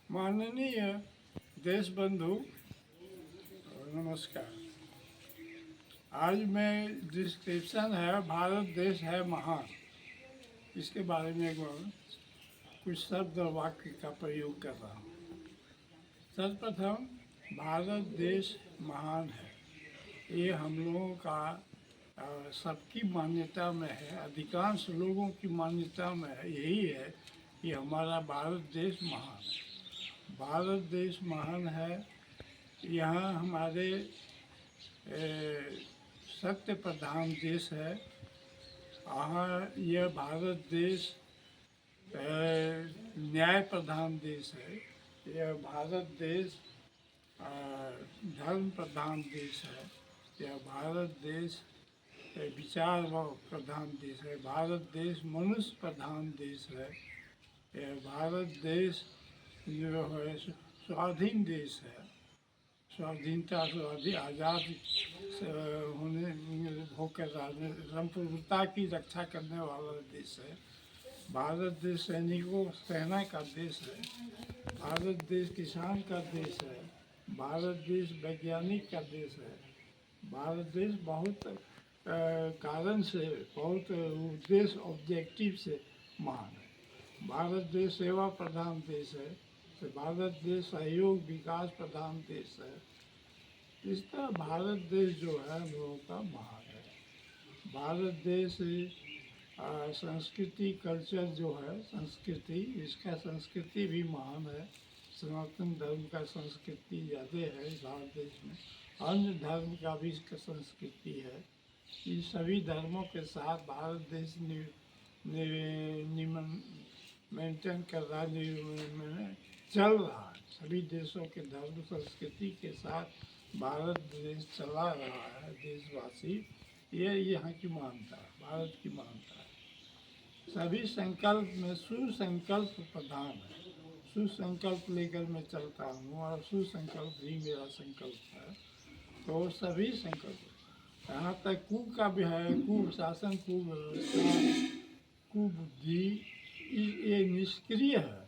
माननीय देश बंधु, नमस्कार। आज मैं डिस्क्रिप्शन है भारत देश है महान, इसके बारे में कुछ शब्द और वाक्य का प्रयोग कर रहा हूँ। सर्वप्रथम, भारत देश महान है, ये हम लोगों का सबकी मान्यता में है, अधिकांश लोगों की मान्यता में है, यही है कि हमारा भारत देश महान है। भारत देश महान है। यहाँ हमारे सत्य प्रधान देश है। यहाँ यह भारत देश न्याय प्रधान देश है। यह भारत देश धर्म प्रधान देश है। यह भारत देश विचार प्रधान देश है। भारत देश मनुष्य प्रधान देश है। यह भारत देश जो है स्वाधीन देश है। स्वाधीनता से आज़ाद होकर संप्रभुता की रक्षा करने वाला देश है। भारत देश सैनिकों सेना का देश है। भारत देश किसान का देश है। भारत देश वैज्ञानिक का देश है। भारत देश बहुत कारण से, बहुत उद्देश्य ऑब्जेक्टिव से महान है। भारत देश सेवा प्रधान देश है। भारत देश सहयोग विकास प्रधान देश है। इस तरह भारत देश जो है हम लोगों का महान है। भारत देश संस्कृति कल्चर जो है, संस्कृति, इसका संस्कृति भी महान है। सनातन धर्म का संस्कृति ज़्यादा है भारत देश में। अन्य धर्म का भी इसका संस्कृति है। इन सभी धर्मों के साथ भारत देश मेंटेन कर रहा है, चल रहा है। सभी देशों के धर्म संस्कृति के साथ भारत देश चला रहा है। देशवासी, ये यहाँ की मानता है, भारत की मानता है। सभी संकल्प में सुसंकल्प प्रधान है। सुसंकल्प लेकर मैं चलता हूँ और सुसंकल्प ही मेरा संकल्प है। तो सभी संकल्प, यहाँ तक का भी है, कुशासन, कुव्यवस्था, कुबुद्धि, ये निष्क्रिय है।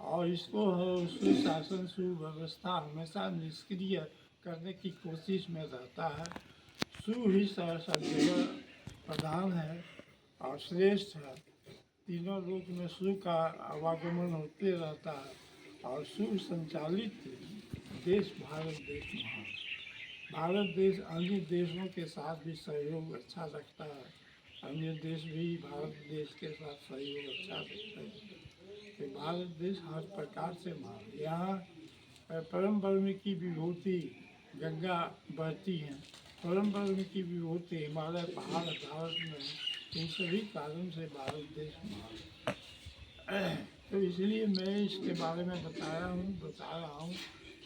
और इसको सुशासन सुव्यवस्था हमेशा निष्क्रिय करने की कोशिश में रहता है। सु ही सब जगह प्रधान है और श्रेष्ठ है। तीनों लोक में सु का आवागमन होते रहता है और सुसंचालित देश भारत देश महान। भारत देश अन्य देशों के साथ भी सहयोग अच्छा रखता है। अन्य देश भी भारत देश के साथ सहयोग अच्छा रखते हैं। कि भारत देश हर प्रकार से महान। यहाँ परम ब्रह्म की विभूति गंगा बहती हैं। परम ब्रह्म की विभूति हिमालय पहाड़ भारत में है। इन सभी कारण से भारत देश महान। तो इसलिए मैं इसके बारे में बता रहा हूँ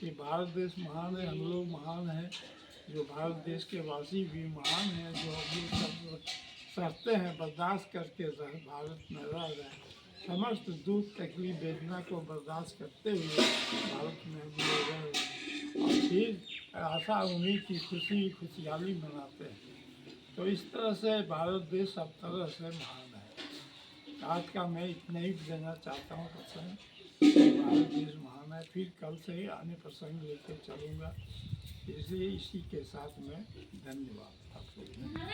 कि भारत देश महान है, हम लोग महान हैं। जो भारत देश के वासी भी महान हैं, जो हम लोग सब सहते हैं, बर्दाश्त करके भारत में रह रहे। समस्त दुख तकलीफ वेदना को बर्दाश्त करते हुए भारत में हम लोग रहे और फिर आशा उम्मीद की खुशहाली मनाते हैं। तो इस तरह से भारत देश सब तरह से महान है। आज का मैं इतना ही देना चाहता हूँ प्रसंग। भारत देश महान है। फिर कल से ही अन्य प्रसंग लेकर चलूँगा। इसलिए इसी के साथ में धन्यवाद आप लोगों।